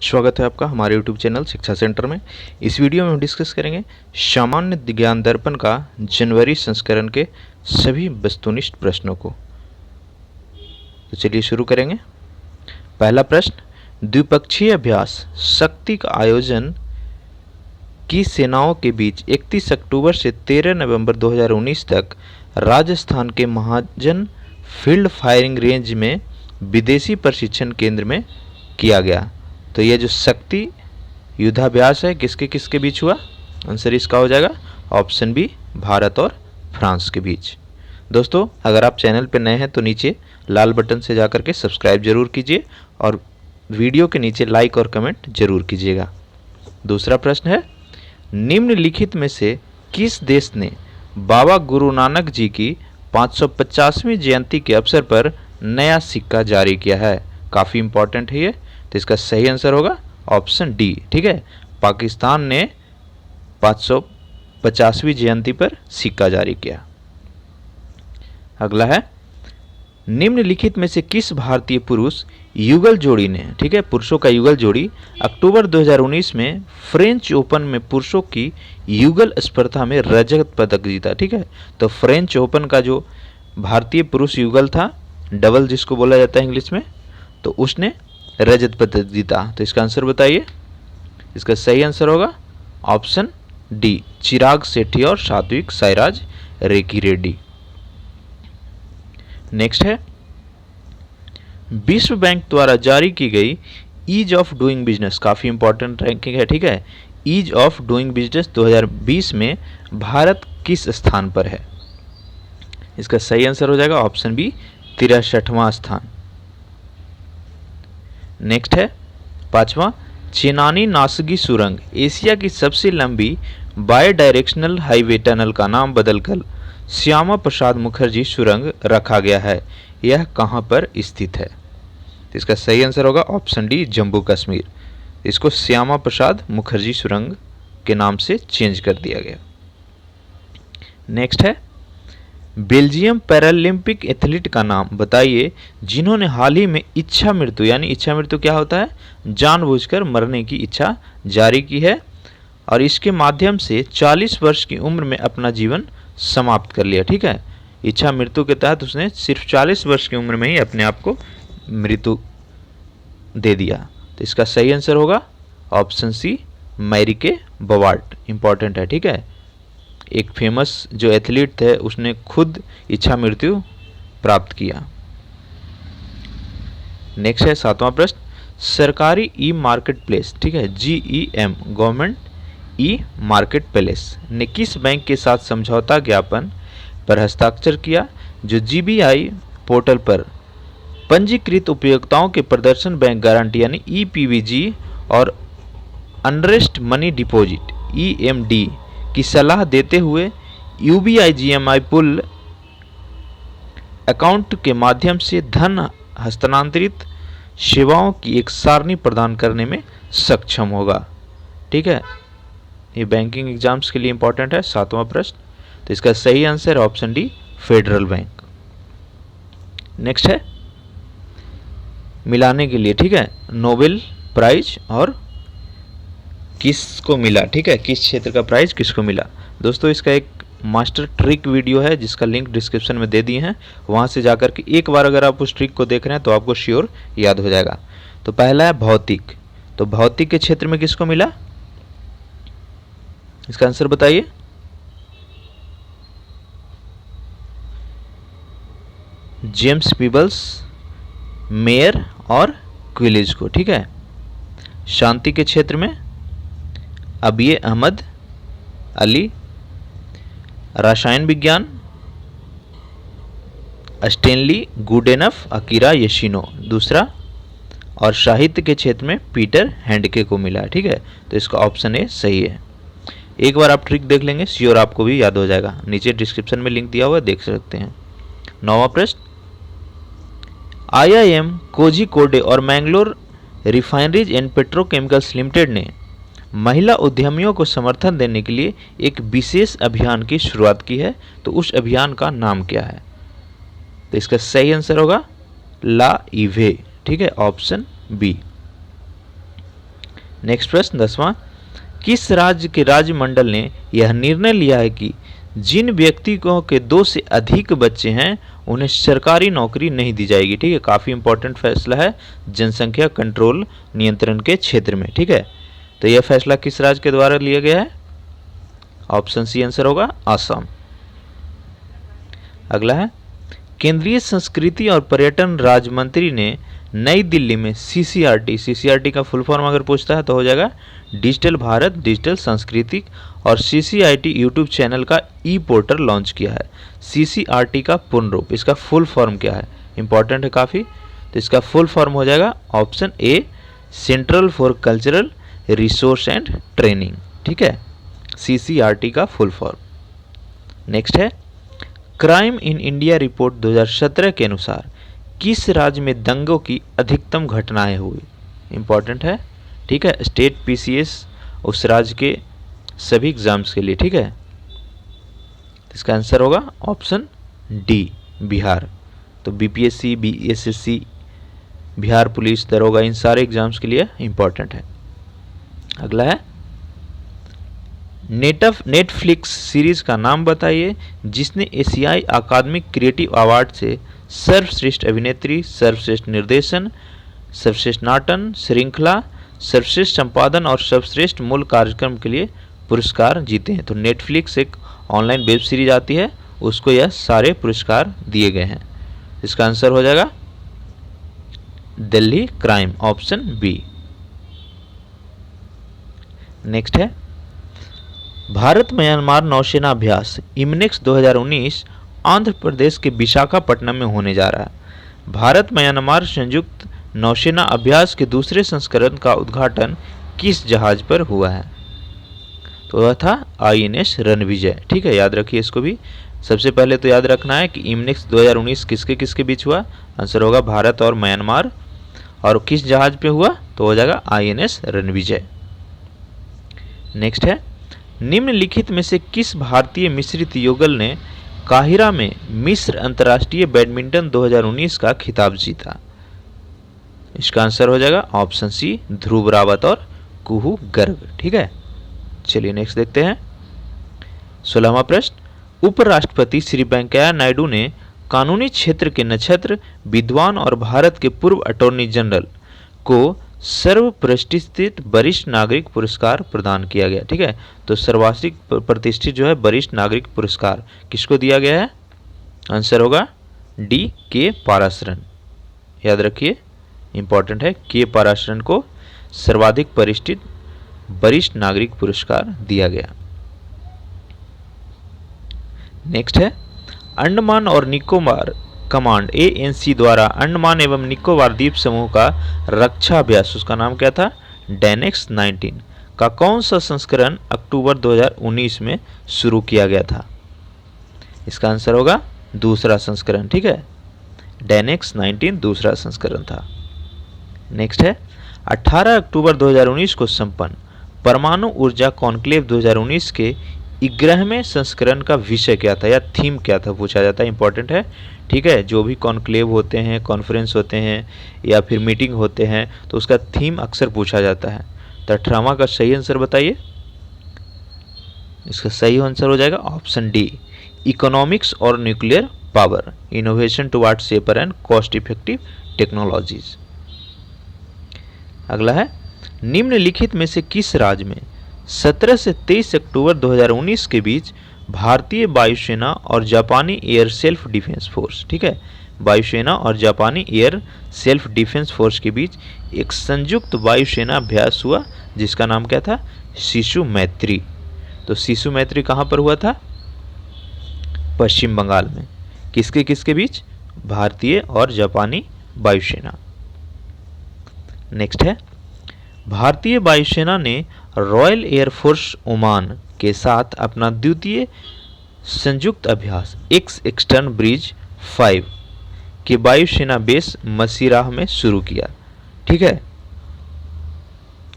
स्वागत है आपका हमारे YouTube चैनल शिक्षा सेंटर में। इस वीडियो में हम डिस्कस करेंगे सामान्य ज्ञान दर्पण का जनवरी संस्करण के सभी वस्तुनिष्ठ प्रश्नों को। तो चलिए शुरू करेंगे। पहला प्रश्न, द्विपक्षीय अभ्यास शक्ति का आयोजन की सेनाओं के बीच 31 अक्टूबर से 13 नवंबर 2019 तक राजस्थान के महाजन फील्ड फायरिंग रेंज में विदेशी प्रशिक्षण केंद्र में किया गया। तो ये जो शक्ति युद्धाभ्यास है किसके किसके बीच हुआ? आंसर इसका हो जाएगा ऑप्शन बी, भारत और फ्रांस के बीच। दोस्तों, अगर आप चैनल पर नए हैं तो नीचे लाल बटन से जाकर के सब्सक्राइब जरूर कीजिए और वीडियो के नीचे लाइक और कमेंट जरूर कीजिएगा। दूसरा प्रश्न है, निम्नलिखित में से किस देश ने बाबा गुरु नानक जी की 550वीं जयंती के अवसर पर नया सिक्का जारी किया है? काफ़ी इंपॉर्टेंट है ये। तो इसका सही आंसर होगा ऑप्शन डी। ठीक है, पाकिस्तान ने 550वीं जयंती पर सिक्का जारी किया। अगला है, निम्नलिखित में से किस भारतीय पुरुष युगल जोड़ी ने, ठीक है, पुरुषों का युगल जोड़ी अक्टूबर 2019 में फ्रेंच ओपन में पुरुषों की युगल स्पर्धा में रजत पदक जीता? ठीक है, तो फ्रेंच ओपन का जो भारतीय पुरुष युगल था, डबल जिसको बोला जाता है इंग्लिश में, तो उसने रजत पदक जीता। तो इसका आंसर बताइए। इसका सही आंसर होगा ऑप्शन डी, चिराग सेठी और सात्विक साईराज रेकी रेड्डी। नेक्स्ट है, विश्व बैंक द्वारा जारी की गई ईज ऑफ डूइंग बिजनेस, काफी इंपॉर्टेंट रैंकिंग है। ठीक है, ईज ऑफ डूइंग बिजनेस 2020 में भारत किस स्थान पर है? इसका सही आंसर हो जाएगा ऑप्शन बी, 63वां स्थान। नेक्स्ट है पांचवा, चेनानी नासगी सुरंग एशिया की सबसे लंबी बाई डायरेक्शनल हाईवे टनल का नाम बदलकर श्यामा प्रसाद मुखर्जी सुरंग रखा गया है। यह कहां पर स्थित है? इसका सही आंसर होगा ऑप्शन डी, जम्मू कश्मीर। इसको श्यामा प्रसाद मुखर्जी सुरंग के नाम से चेंज कर दिया गया। नेक्स्ट है, बेल्जियम पैरालंपिक एथलीट का नाम बताइए जिन्होंने हाल ही में इच्छा मृत्यु, यानी इच्छा मृत्यु क्या होता है? जानबूझकर मरने की इच्छा जारी की है और इसके माध्यम से 40 वर्ष की उम्र में अपना जीवन समाप्त कर लिया। ठीक है, इच्छा मृत्यु के तहत उसने सिर्फ 40 वर्ष की उम्र में ही अपने आप को मृत्यु दे दिया। तो इसका सही आंसर होगा ऑप्शन सी, मैरीके बवार्ट। इंपॉर्टेंट है। ठीक है, एक फेमस जो एथलीट थे उसने खुद इच्छा मृत्यु प्राप्त किया। नेक्स्ट है सातवां प्रश्न, सरकारी ई मार्केट प्लेस, ठीक है, GEM government e market place ने किस बैंक के साथ समझौता ज्ञापन पर हस्ताक्षर किया जो GBI पोर्टल पर पंजीकृत उपयोक्ताओं के प्रदर्शन बैंक गारंटी यानी EPVG और अनरेस्ट मनी डिपॉजिट EMD की सलाह देते हुए UBI GMI पुल अकाउंट के माध्यम से धन हस्तांतरित सेवाओं की एक सारणी प्रदान करने में सक्षम होगा? ठीक है, ये बैंकिंग एग्जाम्स के लिए इंपॉर्टेंट है। सातवां प्रश्न, तो इसका सही answer option D, federal bank. Next है, मिलाने के लिए, ठीक है, नोबेल प्राइज और किसको मिला? ठीक है, किस क्षेत्र का प्राइज किसको मिला? दोस्तों, इसका एक मास्टर ट्रिक वीडियो है जिसका लिंक डिस्क्रिप्शन में दे दिए हैं, वहां से जाकर के एक बार अगर आप उस ट्रिक को देख रहे हैं तो आपको श्योर याद हो जाएगा। तो पहला है भौतिक, तो भौतिक के क्षेत्र में किसको मिला? इसका आंसर बताइए। जेम्स पीबल्स, मेयर और क्विलिज को। ठीक है, शांति के क्षेत्र में अबिये अहमद अली, रसायन विज्ञान स्टेनली गुडेनफ, अकीरा यशिनो दूसरा, और साहित्य के क्षेत्र में पीटर हैंडके को मिला। ठीक है, तो इसका ऑप्शन ए सही है। एक बार आप ट्रिक देख लेंगे श्योर आपको भी याद हो जाएगा, नीचे डिस्क्रिप्शन में लिंक दिया हुआ है, देख सकते हैं। नौवां प्रश्न, IIM कोझिकोडे और Mangalore refineries and petrochemicals limited ने महिला उद्यमियों को समर्थन देने के लिए एक विशेष अभियान की शुरुआत की है। तो उस अभियान का नाम क्या है? तो इसका सही आंसर होगा ला इवे। ठीक है, ऑप्शन बी। नेक्स्ट प्रश्न 10वां, किस राज्य के राज्यमंडल ने यह निर्णय लिया है कि जिन व्यक्तियों के 2 से अधिक बच्चे हैं उन्हें सरकारी नौकरी नहीं दी जाएगी। ठीक है, काफ़ी इंपॉर्टेंट फैसला है जनसंख्या कंट्रोल नियंत्रण के क्षेत्र में। ठीक है, तो यह फैसला किस राज्य के द्वारा लिया गया है? ऑप्शन सी आंसर होगा असम। अगला है, केंद्रीय संस्कृति और पर्यटन राज्य मंत्री ने नई दिल्ली में सीसीआरटी का फुल फॉर्म अगर पूछता है तो हो जाएगा डिजिटल भारत डिजिटल संस्कृति और सीसीआईटी यूट्यूब चैनल का ई पोर्टल लॉन्च किया है। सीसीआरटी का पूर्ण रूप, इसका फुल फॉर्म क्या है? इंपॉर्टेंट है काफ़ी, तो इसका फुल फॉर्म हो जाएगा option A central for cultural resource and training. ठीक है, सीसीआरटी का फुल फॉर्म। नेक्स्ट है, क्राइम इन इंडिया रिपोर्ट 2017 के अनुसार किस राज्य में दंगों की अधिकतम घटनाएं हुई? इंपॉर्टेंट है। ठीक है, स्टेट पीसीएस उस राज्य के सभी एग्जाम्स के लिए। ठीक है, इसका आंसर होगा ऑप्शन डी बिहार। तो बीपीएससी बीएसएससी बिहार पुलिस दरोगा इन सारे एग्जाम्स के लिए इंपॉर्टेंट है। अगला है, नेटफ्लिक्स सीरीज का नाम बताइए जिसने एशियाई अकादमिक क्रिएटिव अवार्ड से सर्वश्रेष्ठ अभिनेत्री, सर्वश्रेष्ठ निर्देशन, सर्वश्रेष्ठ नाटन श्रृंखला, सर्वश्रेष्ठ संपादन और सर्वश्रेष्ठ मूल कार्यक्रम के लिए पुरस्कार जीते हैं। तो नेटफ्लिक्स एक ऑनलाइन वेब सीरीज आती है, उसको यह सारे पुरस्कार दिए गए हैं। इसका आंसर हो जाएगा Delhi crime, option B. Next है, भारत म्यांमार नौसेना अभ्यास इमनेक्स 2019 आंध्र प्रदेश के विशाखापट्टनम में होने जा रहा है। भारत म्यांमार संयुक्त नौसेना अभ्यास के दूसरे संस्करण का उद्घाटन किस जहाज पर हुआ है? तो वह था आईएनएस रणविजय। ठीक है, याद रखिए इसको भी। सबसे पहले तो याद रखना है कि इमनेक्स 2019 किसके किसके बीच हुआ? आंसर होगा भारत और म्यांमार। और किस जहाज पे हुआ? तो हो जाएगा आईएनएस रणविजय। नेक्स्ट है, निम्नलिखित में से किस भारतीय मिश्रित युगल ने काहिरा में मिस्र अंतर्राष्ट्रीय बैडमिंटन 2019 का खिताब जीता? इसका आंसर हो जाएगा ऑप्शन सी ध्रुव रावत और कुहू गर्ग। ठीक है, चलिए नेक्स्ट देखते हैं। 16वां प्रश्न, उपराष्ट्रपति श्री वेंकैया नायडू ने कानूनी क्षेत्र के नक्षत्र विद्वान और भारत के पूर्व अटॉर्नी जनरल को सर्वप्रतिष्ठित वरिष्ठ नागरिक पुरस्कार प्रदान किया गया। ठीक है, तो सर्वाधिक प्रतिष्ठित जो है वरिष्ठ नागरिक पुरस्कार किसको दिया गया है? आंसर होगा डी के पाराशरन। याद रखिए, इंपॉर्टेंट है, के पाराशरन को सर्वाधिक प्रतिष्ठित वरिष्ठ नागरिक पुरस्कार दिया गया। नेक्स्ट है, अंडमान और निकोबार कमांड एएनसी द्वारा अंडमान एवं निकोबार द्वीप समूह का रक्षा अभ्यास, उसका नाम क्या था? डेनेक्स 19 का कौन सा संस्करण अक्टूबर 2019 में शुरू किया गया था? इसका आंसर होगा दूसरा संस्करण। ठीक है, डेनेक्स 19 दूसरा संस्करण था। नेक्स्ट है, 18 अक्टूबर 2019 को संपन्न परमाणु ऊर्जा कॉन्क्लेव 2019 के 11वें संस्करण का विषय क्या था या थीम क्या था पूछा जाता है। इंपॉर्टेंट है। ठीक है, जो भी कॉन्क्लेव होते हैं, कॉन्फ्रेंस होते हैं या फिर मीटिंग होते हैं तो उसका थीम अक्सर पूछा जाता है। तो 18वां का सही आंसर बताइए। इसका सही आंसर हो जाएगा ऑप्शन डी इकोनॉमिक्स और nuclear power, innovation towards safer and cost effective technologies. अगला है, निम्नलिखित में से किस राज्य में 17 से 23 अक्टूबर 2019 के बीच भारतीय वायुसेना और जापानी एयर सेल्फ डिफेंस फोर्स, ठीक है, वायुसेना और जापानी एयर सेल्फ डिफेंस फोर्स के बीच एक संयुक्त वायुसेना अभ्यास हुआ जिसका नाम क्या था? शिशु मैत्री। तो शिशु मैत्री कहाँ पर हुआ था? पश्चिम बंगाल में। किसके किसके बीच? भारतीय और जापानी वायुसेना। नेक्स्ट है, भारतीय वायुसेना ने रॉयल एयरफोर्स ओमान के साथ अपना द्वितीय संयुक्त अभ्यास एक्स ईस्टर्न ब्रिज 5 के वायुसेना बेस मसीराह में शुरू किया। ठीक है,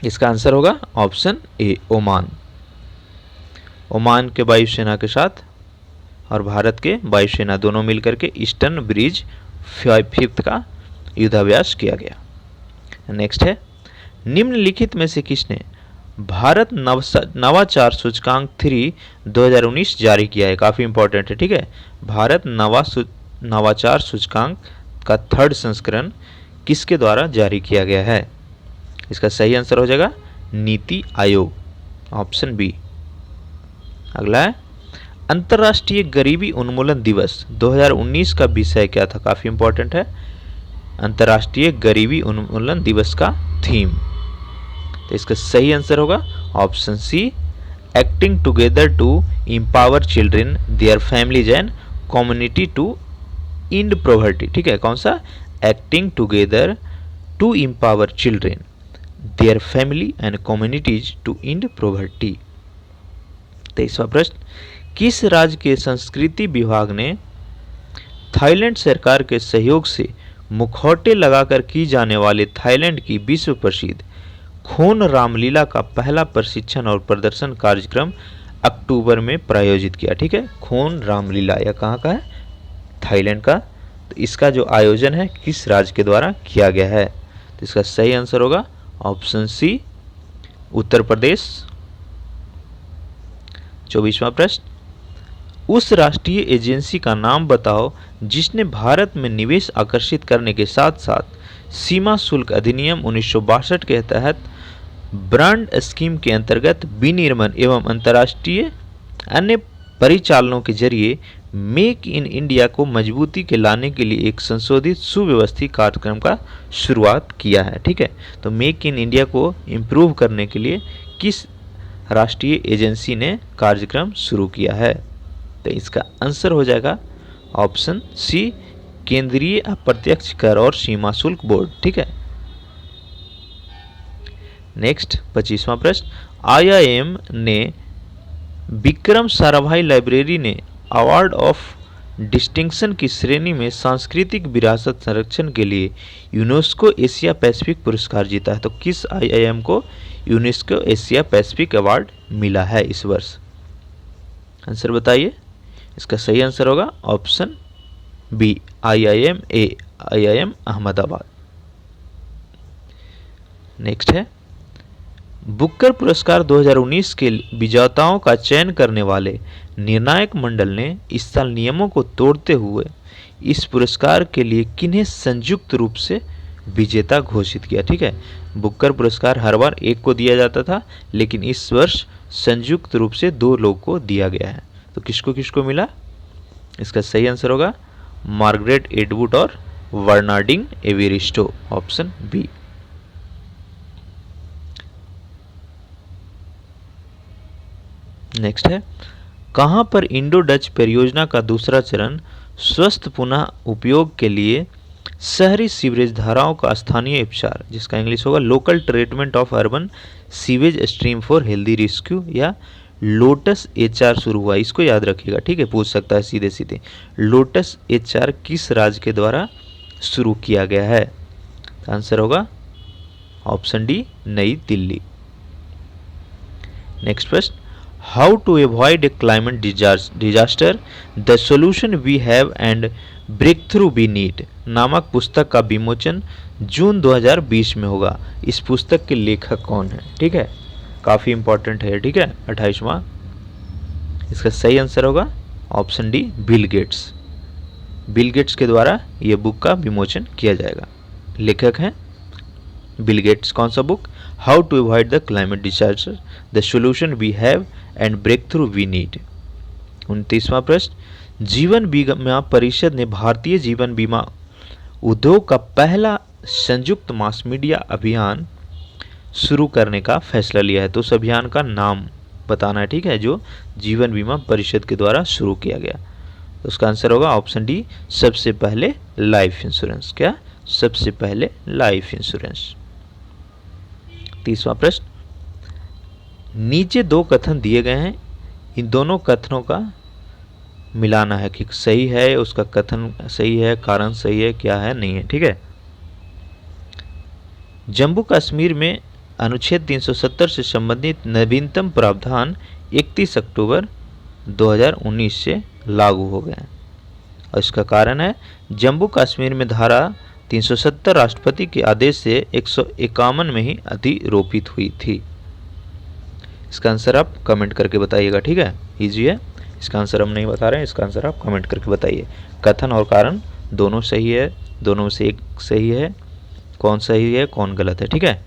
इसका आंसर होगा ऑप्शन ए ओमान। ओमान के वायुसेना के साथ और भारत के वायुसेना दोनों मिलकर के ईस्टर्न ब्रिज 5 का युद्धाभ्यास किया गया। नेक्स्ट है, निम्नलिखित में से किसने भारत नवाचार सूचकांक 3 2019 जारी किया है? काफ़ी इंपॉर्टेंट है, ठीक है। भारत नवाचार सूचकांक का 3rd संस्करण किसके द्वारा जारी किया गया है? इसका सही आंसर हो जाएगा नीति आयोग, ऑप्शन बी। अगला है अंतर्राष्ट्रीय गरीबी उन्मूलन दिवस 2019 का विषय क्या था? काफ़ी इंपॉर्टेंट है। अंतर्राष्ट्रीय गरीबी उन्मूलन दिवस का थीम, तो इसका सही आंसर होगा option C, acting together to empower children their families and community to end poverty. ठीक है, कौन सा? Acting together to empower children their family and communities to end poverty. 23वां प्रश्न, किस राज्य के संस्कृति विभाग ने थाईलैंड सरकार के सहयोग से मुखौटे लगाकर की जाने वाले थाईलैंड की विश्व प्रसिद्ध खून रामलीला का पहला प्रशिक्षण और प्रदर्शन कार्यक्रम अक्टूबर में प्रायोजित किया? ठीक है, खून रामलीला यह कहाँ का है? थाईलैंड का। तो इसका जो आयोजन है किस राज्य के द्वारा किया गया है? तो इसका सही आंसर होगा ऑप्शन सी, उत्तर प्रदेश। 24वां प्रश्न, उस राष्ट्रीय एजेंसी का नाम बताओ जिसने भारत में निवेश आकर्षित करने के साथ साथ सीमा शुल्क अधिनियम 1962 के तहत ब्रांड स्कीम के अंतर्गत विनिर्माण एवं अंतर्राष्ट्रीय अन्य परिचालनों के जरिए मेक इन इंडिया को मजबूती के लाने के लिए एक संशोधित सुव्यवस्थित कार्यक्रम का शुरुआत किया है? ठीक है, तो मेक इन इंडिया को इम्प्रूव करने के लिए किस राष्ट्रीय एजेंसी ने कार्यक्रम शुरू किया है? तो इसका आंसर हो जाएगा ऑप्शन सी, केंद्रीय अप्रत्यक्ष कर और सीमा शुल्क बोर्ड। ठीक है, नेक्स्ट 25वां प्रश्न, IIM ने विक्रम साराभाई लाइब्रेरी ने अवार्ड ऑफ डिस्टिंक्शन की श्रेणी में सांस्कृतिक विरासत संरक्षण के लिए यूनेस्को एशिया पैसिफिक पुरस्कार जीता है? तो किस IIM को यूनेस्को एशिया पैसिफिक अवार्ड मिला है इस वर्ष? आंसर बताइए। इसका सही आंसर होगा option B, IIM Ahmedabad. Next है, बुकर पुरस्कार 2019 के विजेताओं का चयन करने वाले निर्णायक मंडल ने इस साल नियमों को तोड़ते हुए इस पुरस्कार के लिए किन्हें संयुक्त रूप से विजेता घोषित किया? ठीक है, बुकर पुरस्कार हर बार एक को दिया जाता था, लेकिन इस वर्ष संयुक्त रूप से 2 लोग को दिया गया है। तो किसको किसको मिला? इसका सही आंसर होगा मार्गरेट एटवुड और बर्नार्डिन एवेरिस्टो, ऑप्शन बी। नेक्स्ट है, कहां पर इंडो डच परियोजना का दूसरा चरण स्वस्थ पुनः उपयोग के लिए शहरी सीवरेज धाराओं का स्थानीय उपचार, जिसका इंग्लिश होगा local treatment of urban sewage stream for healthy rescue या लोटस HR शुरू हुआ? इसको याद रखिएगा, ठीक है, पूछ सकता है सीधे सीधे। लोटस HR किस राज्य के द्वारा शुरू किया गया है? आंसर होगा option D, New Delhi. Next प्रश्न, how to avoid a climate disaster the solution we have and breakthrough we need नामक पुस्तक का विमोचन जून 2020 में होगा। इस पुस्तक के लेखक कौन है? ठीक है, काफ़ी इंपॉर्टेंट है, ठीक है। 28वां, इसका सही आंसर होगा option D, Bill Gates. Bill Gates के द्वारा यह बुक का विमोचन किया जाएगा। लेखक हैं बिल गेट्स। कौन सा book? How to avoid the climate disaster the solution we have and breakthrough we need. 29वां प्रश्न, जीवन बीमा परिषद ने भारतीय जीवन बीमा उद्योग का पहला संयुक्त मास मीडिया अभियान शुरू करने का फैसला लिया है। तो उस अभियान का नाम बताना है, ठीक है, जो जीवन बीमा परिषद के द्वारा शुरू किया गया। तो उसका आंसर होगा ऑप्शन डी, सबसे पहले लाइफ इंश्योरेंस। क्या? सबसे पहले लाइफ इंश्योरेंस। 30वां प्रश्न, नीचे 2 कथन दिए गए हैं, इन दोनों कथनों का मिलाना है कि सही है, उसका कथन सही है, कारण सही है, क्या है, नहीं है, ठीक है। जम्मू कश्मीर में अनुच्छेद 370 से संबंधित नवीनतम प्रावधान 31 अक्टूबर 2019 से लागू हो गए हैं और इसका कारण है जम्मू कश्मीर में धारा 370 राष्ट्रपति के आदेश से 151 में ही अधिरोपित हुई थी। इसका आंसर आप कमेंट करके बताइएगा, ठीक है, इजी है। इसका आंसर हम नहीं बता रहे हैं, इसका आंसर आप कमेंट करके बताइए। कथन और कारण दोनों सही है, दोनों में से एक सही है, कौन सही है कौन गलत है, ठीक है।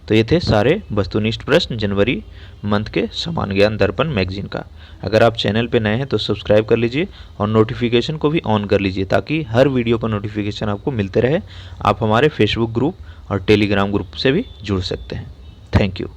तो ये थे सारे वस्तुनिष्ठ प्रश्न जनवरी मंथ के समान ज्ञान दर्पण मैगजीन का। अगर आप चैनल पे नए हैं तो सब्सक्राइब कर लीजिए और नोटिफिकेशन को भी ऑन कर लीजिए ताकि हर वीडियो का नोटिफिकेशन आपको मिलते रहे। आप हमारे फेसबुक ग्रुप और टेलीग्राम ग्रुप से भी जुड़ सकते हैं। Thank you.